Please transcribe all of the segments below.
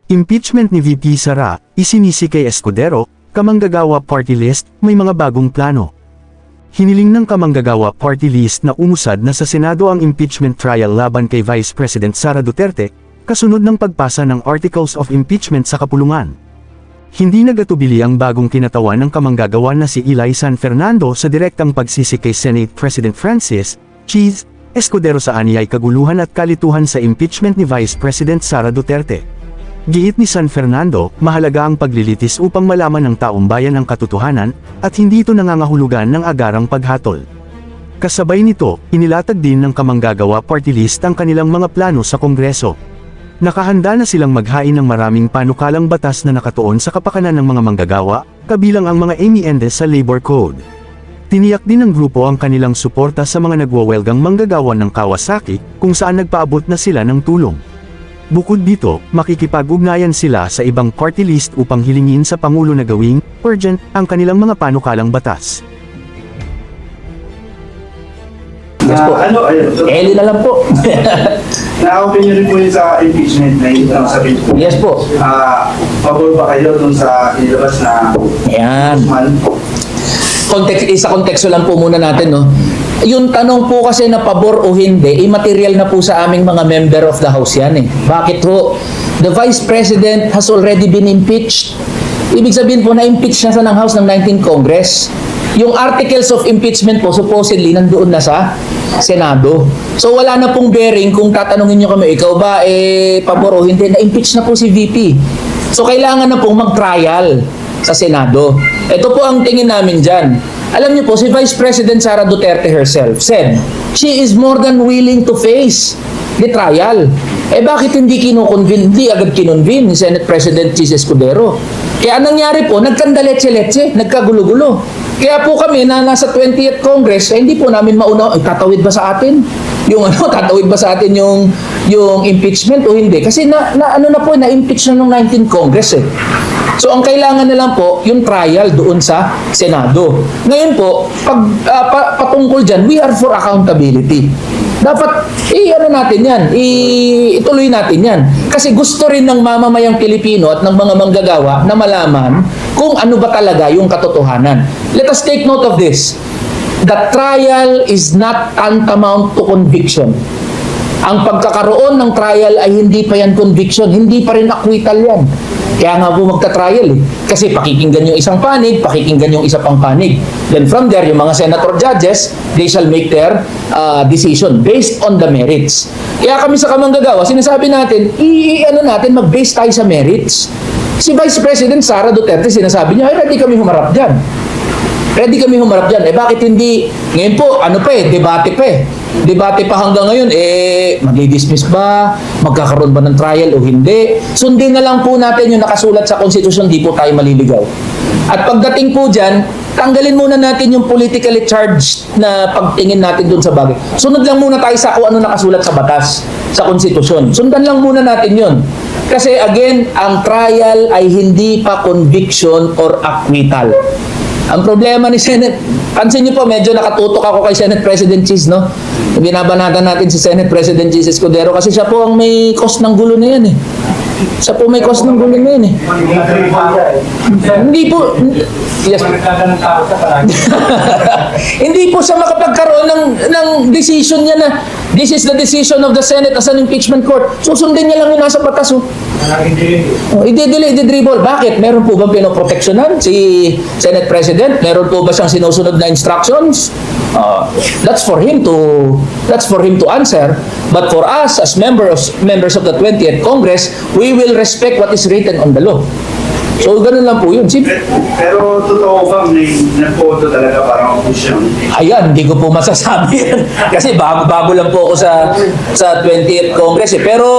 Impeachment ni VP Sara, isinisi kay Escudero, Kamanggagawa Party List, may mga bagong plano. Hiniling ng Kamanggagawa Party List na umusad na sa Senado ang impeachment trial laban kay Vice President Sara Duterte, kasunod ng pagpasa ng Articles of Impeachment sa kapulungan. Hindi nagatubili ang bagong kinatawan ng Kamanggagawa na si Eli San Fernando sa direktang pagsisi kay Senate President Francis Cheese Escudero sa anyay kaguluhan at kalituhan sa impeachment ni Vice President Sara Duterte. Giit ni San Fernando, mahalaga ang paglilitis upang malaman ng taong bayan ang katotohanan, at hindi ito nangangahulugan ng agarang paghatol. Kasabay nito, inilatag din ng Kamanggagawa Party List ang kanilang mga plano sa Kongreso. Nakahanda na silang maghain ng maraming panukalang batas na nakatuon sa kapakanan ng mga manggagawa, kabilang ang mga amiendes sa Labor Code. Tiniyak din ng grupo ang kanilang suporta sa mga nagwawelgang manggagawa ng Kawasaki, kung saan nagpaabot na sila ng tulong. Bukod dito, makikipag-ugnayan sila sa ibang party list upang hilingin sa Pangulo na gawing urgent ang kanilang mga panukalang batas. Yes po. Eli na lang po. Na-open nyo rin po yun sa impeachment na yun sa bill po. Yes po. Pabor ba kayo dun sa ilabas na Ayan. Sa konteksto lang po muna natin, no? Yung tanong po kasi na pabor o hindi, immaterial na po sa aming mga member of the House yan eh. Bakit ho? The Vice President has already been impeached. Ibig sabihin po na-impeach na sa ng House ng 19th Congress. Yung articles of impeachment po supposedly nandoon na sa Senado. So wala na pong bearing kung tatanungin nyo kami, ikaw ba pabor o hindi, na-impeach na po si VP. So kailangan na pong mag-trial sa Senado. Ito po ang tingin namin dyan. Alam niyo po, si Vice President Sara Duterte herself said, she is more than willing to face the trial. Bakit hindi hindi agad kinonvene ni Senate President Cheese Escudero? Kaya anong nangyari po, nagkandaletse-letse, nagkagulo-gulo. Kaya po kami na nasa 20th Congress, hindi po namin mauna, tatawid ba sa atin? Tatawid ba sa atin yung impeachment o hindi? Kasi na-impeach na ng 19th Congress eh. So ang kailangan na lang po, yung trial doon sa Senado. Ngayon po, patungkol dyan, we are for accountability. Dapat, natin yan, ituloy natin yan. Kasi gusto rin ng mamamayang Pilipino at ng mga manggagawa na malaman kung ano ba talaga yung katotohanan. Let us take note of this. The trial is not tantamount to conviction. Ang pagkakaroon ng trial ay hindi pa yan conviction, hindi pa rin acquittal yan. Kaya nga po magta-trial eh. Kasi pakikinggan yung isang panig, pakikinggan yung isa pang panig. Then from there, yung mga senator judges, they shall make their decision based on the merits. Kaya kami sa Kamanggagawa, sinasabi natin, mag-base tayo sa merits. Si Vice President Sara Duterte, sinasabi niya, ready kami humarap dyan. Ready kami humarap dyan. Bakit hindi? Ngayon po, debate pa eh. Debate pa hanggang ngayon, mag-dismiss ba? Magkakaroon ba ng trial o hindi? Sundin na lang po natin yung nakasulat sa konstitusyon, di po tayo maliligaw. At pagdating po dyan, tanggalin muna natin yung politically charged na pagtingin natin dun sa bagay. Sunod lang muna tayo sa kung ano nakasulat sa batas, sa konstitusyon. Sundan lang muna natin yun. Kasi again, ang trial ay hindi pa conviction or acquittal. Ang problema ni Senate, pansin niyo po, medyo nakatutok ako kay Senate President Cheese, no? Binabanatan natin si Senate President Cheese Escudero kasi siya po ang may cause ng gulo na yan eh. Siya po may cause ng gulo na yan eh. Hindi po, yes. Hindi po siya makapagkaroon ng decision niya na this is the decision of the Senate as an impeachment court. Susundin niya lang yung nasa batas. I-dribble. Bakit? Meron po bang pinoproteksyonan si Senate President? Meron po ba siyang sinusunod na instructions? That's for him to answer. But for us as members of the 20th Congress, we will respect what is written on the law. So, ganun lang po yun. Pero totoo ba, may nagpo-auto talaga parang opposition? Ayan, hindi ko po masasabi yan. Kasi bago lang po ako sa 20th Congress eh. Pero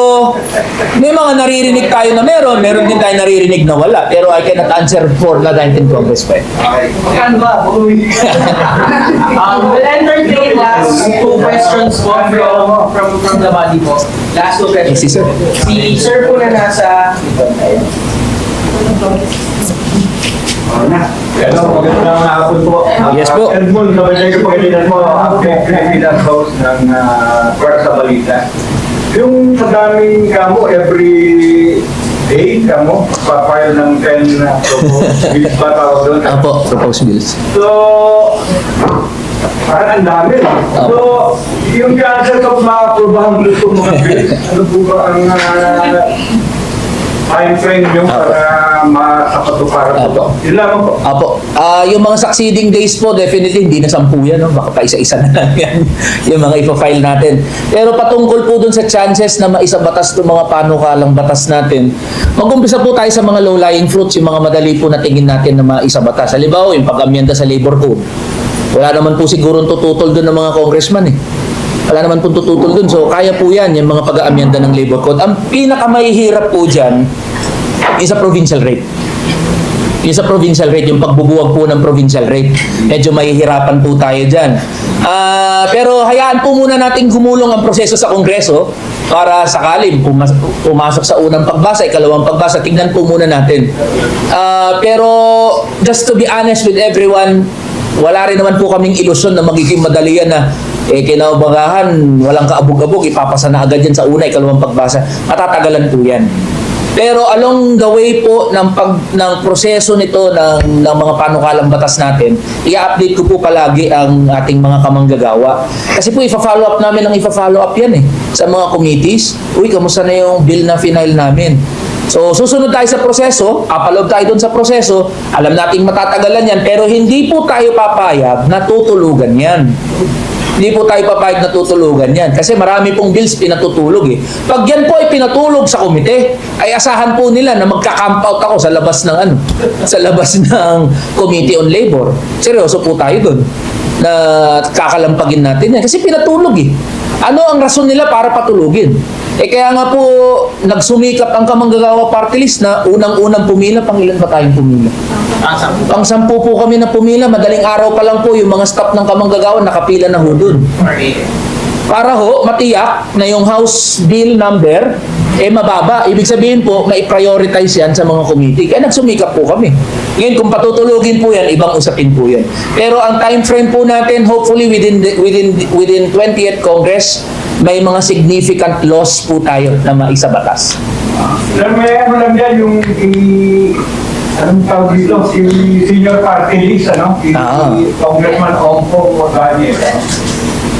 may mga naririnig tayo na meron din tayo naririnig na wala. Pero I cannot answer for the 19th Congress pa eh. Okay. Magkano ba? We'll entertain last two questions po from the body po. Last two questions. Yes, sir. Si sir po na nasa... Magandang hapon po. Yes po. Edmond, nabalik ko pagkalitan mo ang President House ng Para sa Balita. Yung madaming kamo every day ka mo, papayal ng 10 na bills ba tawag doon? Apo, proposed bills. So, parang ang dami. So, yung cancer ka makapurbahan gusto mga bills, ano po ba ang time frame nyo para makapatuparan po? Yun lamang po. Apo. Yung mga succeeding days po, definitely hindi na 10 yan. No? Baka pa isa-isa na lang yan. Yung mga ipa-file natin. Pero patungkol po dun sa chances na maisabatas itong mga panukalang batas natin, mag-umpisa po tayo sa mga low-lying fruits, yung mga madali po na tingin natin na maisabatas. Halimbawa, yung pag-amyenda sa labor code. Wala naman po siguro tututol dun ng mga congressman eh. Wala naman po tututol dun. So, kaya po yan, yung mga pag-aamyenda ng labor code. Ang pinakamahihirap po dyan, is sa provincial rate. Yung sa provincial rate, yung pagbubuwag po ng provincial rate. Medyo mahihirapan po tayo dyan. Pero hayaan po muna natin gumulong ang proseso sa Kongreso para sakaling pumasok sa unang pagbasa, ikalawang pagbasa, tignan po muna natin. Pero just to be honest with everyone, wala rin naman po kaming ilusyon na magiging madali yan na kinaubagahan, walang kaabog-abog, ipapasa na agad yan sa una, ikalawang pagbasa. Matatagalan po yan. Pero along the way po ng proseso nito ng mga panukalang batas natin, i-update ko po palagi ang ating mga kamanggagawa. Kasi po ifa-follow up namin ang ifa-follow up yan sa mga committees. Uy, kamusta na yung bill na final namin? So, susunod tayo sa proseso, apaloob tayo dun sa proseso, alam nating matatagalan yan, pero hindi po tayo papayag na tutulugan yan. Hindi po tayo papayag na tutulugan yan. Kasi marami pong bills pinatutulog eh. Pag yan po ay pinatulog sa komite, ay asahan po nila na magka-camp out ako sa labas ng sa labas ng Committee on Labor. Seryoso po tayo dun na kakalampagin natin yan. Kasi pinatulog eh. Ano ang rason nila para patulugin? Kaya nga po, nagsumikap ang kamanggagawa party list na unang-unang pumila, pang ilan ba tayong pumila? Pang-10 po kami na pumila, madaling araw pa lang po yung mga staff ng kamanggagawa nakapila na ho dun. Para ho, matiyak na yung House Bill number, mababa. Ibig sabihin po, na-prioritize yan sa mga committee. Kaya nagsumikap po kami. Ngayon, kung patutulugin po yan, ibang usapin po yan. Pero ang time frame po natin, hopefully within 20th Congress, may mga significant laws po tayo na maisabatas. May ano lang yan, yung anong tawag dito, si senior party list, si Congressman Ongpo Magani.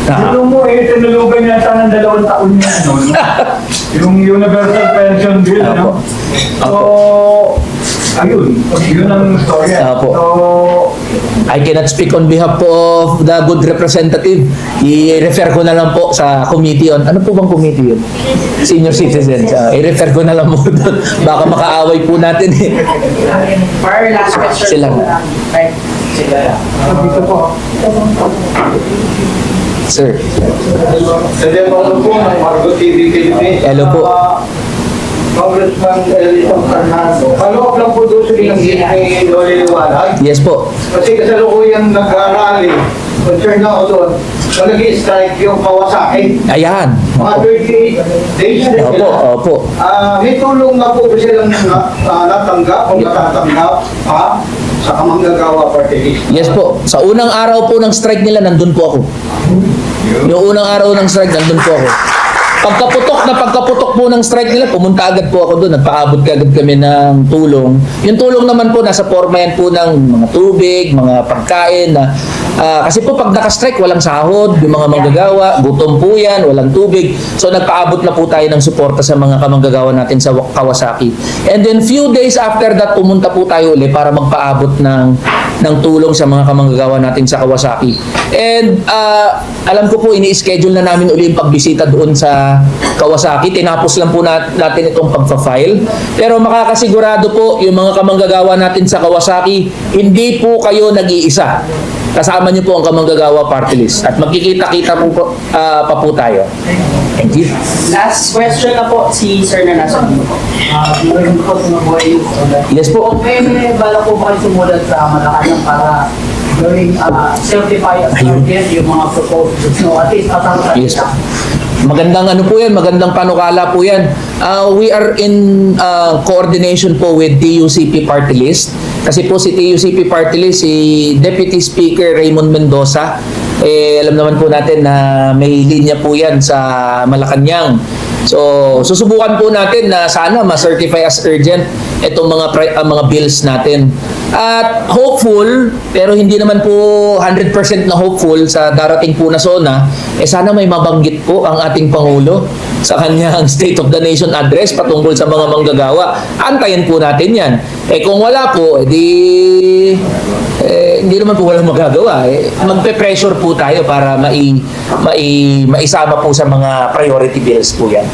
Ano mo tinulugan yata ng 2 taon niya, yung Universal Pension Bill, So, ayun, yun ang story. So, I cannot speak on behalf po of the good representative. I-refer ko na lang po sa committee on, ano po bang committee yun? Senior citizens. I-refer ko na lang po doon. Baka makaaway po natin eh. Para last question. Sila. Right. dito po. Sir. Sa demo po ng Margo TV Philippines. Hello po. Congressman Elison Fernando. Follow up lang po doon sa binanggit ni Loli Liwanag. Yes po. Kasi kasalukuyang nag-rally. Concern na ako doon. So, nag-strike yung Kawasaki. Ayan. Mga 38 days na sila. Opo. May tulong na po silang natanggap o natatanggap sa kamanggagawa party list. Yes po. Sa unang araw po ng strike nila, nandun po ako. Yung unang araw ng strike, nandun po ako. Pagkaputok po ng strike nila, pumunta agad po ako doon. Nagpaabot agad kami ng tulong. Yung tulong naman po, nasa forma yan po ng mga tubig, mga pagkain. Kasi po pag naka-strike, walang sahod, yung mga manggagawa, gutom po yan, walang tubig. So nagpaabot na po tayo ng suporta sa mga kamanggagawa natin sa Kawasaki. And then few days after that, pumunta po tayo ulit para magpaabot ng tulong sa mga kamanggagawa natin sa Kawasaki. And alam ko po, ini-schedule na namin uli yung pagbisita doon sa Kawasaki. Tinapos lang po natin itong pagpa-file. Pero makakasigurado po, yung mga kamanggagawa natin sa Kawasaki, hindi po kayo nag-iisa. Kasama niyo po ang kamanggagawa party list. At magkikita-kita po pa po tayo. Thank you. Last question na po si Sir na nasa dito. Yes po. Kung may bala po ba kayo sumulat sa Malacanang para gawing certify at target yung mga proposals, no? At least matanggal Yes po. Magandang ano po yan, magandang panukala po yan. We are in coordination po with TUCP Party List. Kasi po si TUCP Party List, si Deputy Speaker Raymond Mendoza, alam naman po natin na may linya po yan sa Malacanang. So, susubukan po natin na sana ma-certify as urgent itong mga bills natin. At hopeful, pero hindi naman po 100% na hopeful sa darating po na SONA, sana may mabanggit po ang ating Pangulo sa kanyang State of the Nation address patungkol sa mga manggagawa. Antayin po natin yan. Kung wala po, hindi naman po walang magagawa. Magpe-pressure po tayo para maisama po sa mga priority bills po yan.